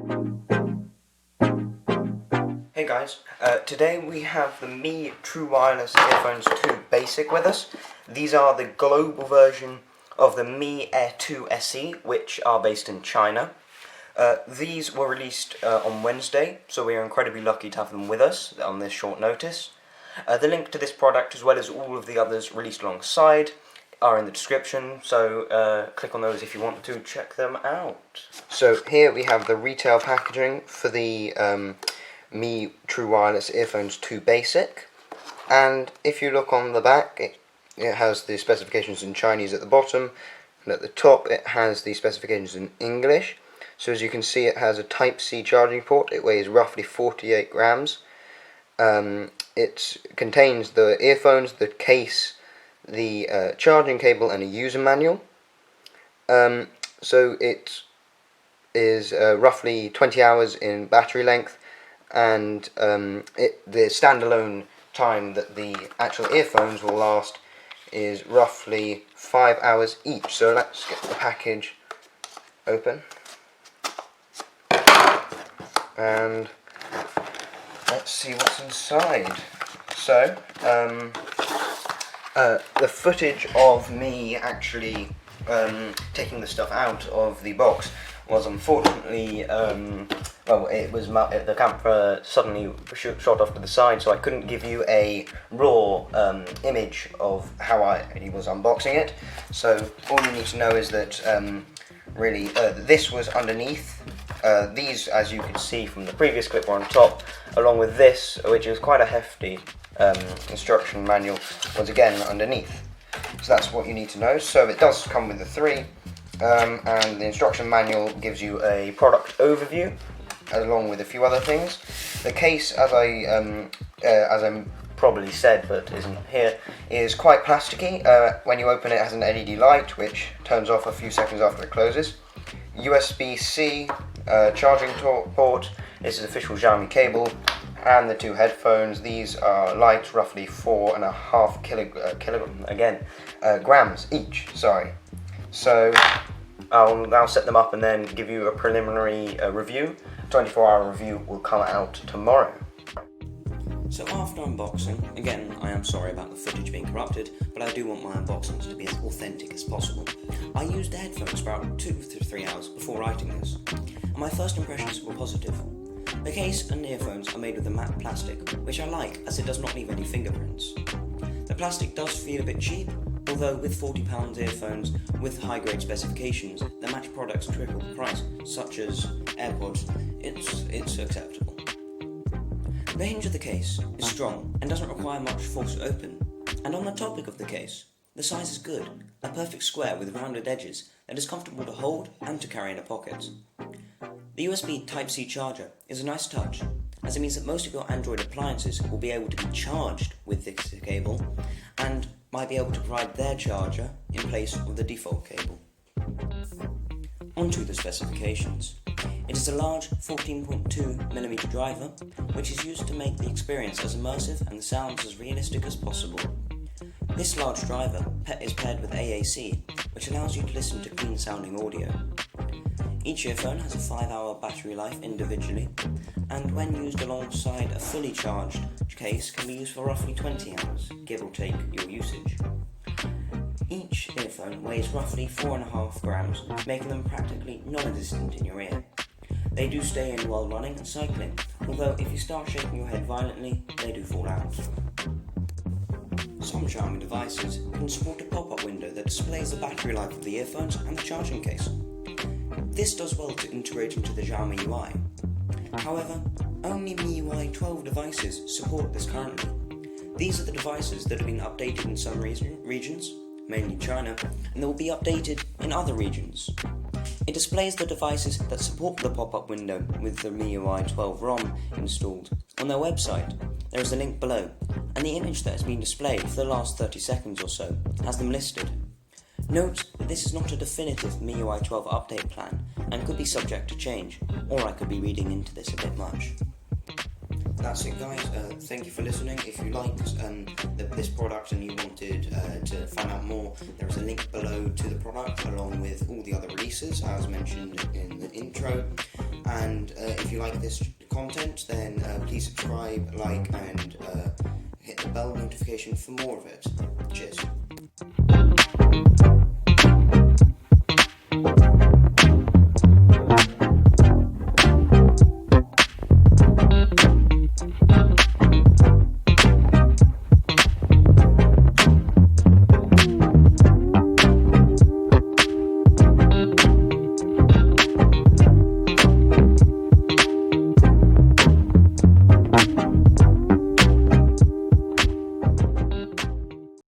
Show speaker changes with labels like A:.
A: Hey guys, today we have the Mi True Wireless Earphones 2 Basic with us. These are the global version of the Mi Air 2 SE, which are based in China. These were released on Wednesday, so we are incredibly lucky to have them with us on this short notice. The link to this product, as well as all of the others released alongside, are in the description, so click on those if you want to check them out. So here we have the retail packaging for the Mi True Wireless Earphones 2 Basic, and if you look on the back, it has the specifications in Chinese at the bottom, and at the top it has the specifications in English. So as you can see, it has a Type-C charging port. It weighs roughly 48 grams. It contains the earphones, the case, the charging cable, and a user manual. So it is roughly 20 hours in battery length, and the standalone time that the actual earphones will last is roughly 5 hours each. So let's get the package open and let's see what's inside. So the footage of me actually taking the stuff out of the box was unfortunately the camera suddenly shot off to the side, so I couldn't give you a raw image of how I was unboxing it. So all you need to know is that this was underneath. These, as you can see from the previous clip, were on top, along with this, which is quite a hefty instruction manual, was again underneath. So that's what you need to know. So it does come with the three. And the instruction manual gives you a product overview, along with a few other things. The case, as I probably said but isn't here, is quite plasticky. When you open it, it has an LED light which turns off a few seconds after it closes. USB-C charging port. This is official Xiaomi cable, and the two headphones. These are light, roughly 4.5 grams each. Sorry. So I'll now set them up and then give you a preliminary review. 24-hour review will come out tomorrow. So after unboxing, again, I am sorry about the footage being corrupted, but I do want my unboxings to be as authentic as possible. I used the headphones for about 2 to 3 hours before writing this, and my first impressions were positive. The case and earphones are made with a matte plastic, which I like as it does not leave any fingerprints. The plastic does feel a bit cheap, although with £40 earphones with high-grade specifications that match products triple the price, such as AirPods, it's acceptable. The hinge of the case is strong and doesn't require much force to open. And on the topic of the case, the size is good, a perfect square with rounded edges that is comfortable to hold and to carry in a pocket. The USB Type-C charger is a nice touch, as it means that most of your Android appliances will be able to be charged with this cable, and might be able to provide their charger in place of the default cable. Onto the specifications. It is a large 14.2mm driver, which is used to make the experience as immersive and the sounds as realistic as possible. This large driver is paired with AAC, which allows you to listen to clean sounding audio. Each earphone has a 5-hour battery life individually, and when used alongside a fully charged case can be used for roughly 20 hours, give or take your usage. Each earphone weighs roughly 4.5 grams, making them practically non-existent in your ear. They do stay in while running and cycling, although if you start shaking your head violently, they do fall out. Some Xiaomi devices can support a pop-up window that displays the battery life of the earphones and the charging case. This does well to integrate into the Xiaomi UI. However, only MIUI 12 devices support this currently. These are the devices that have been updated in some regions, mainly China, and they will be updated in other regions. It displays the devices that support the pop-up window with the MIUI 12 ROM installed on their website. There is a link below, and the image that has been displayed for the last 30 seconds or so has them listed. Note that this is not a definitive MIUI 12 update plan and could be subject to change, or I could be reading into this a bit much. That's it guys, thank you for listening. If you liked this product and you wanted to find out more, there is a link below to the product along with all the other releases as mentioned in the intro. And if you like this content, then please subscribe, like, and hit the bell notification for more of it. Cheers.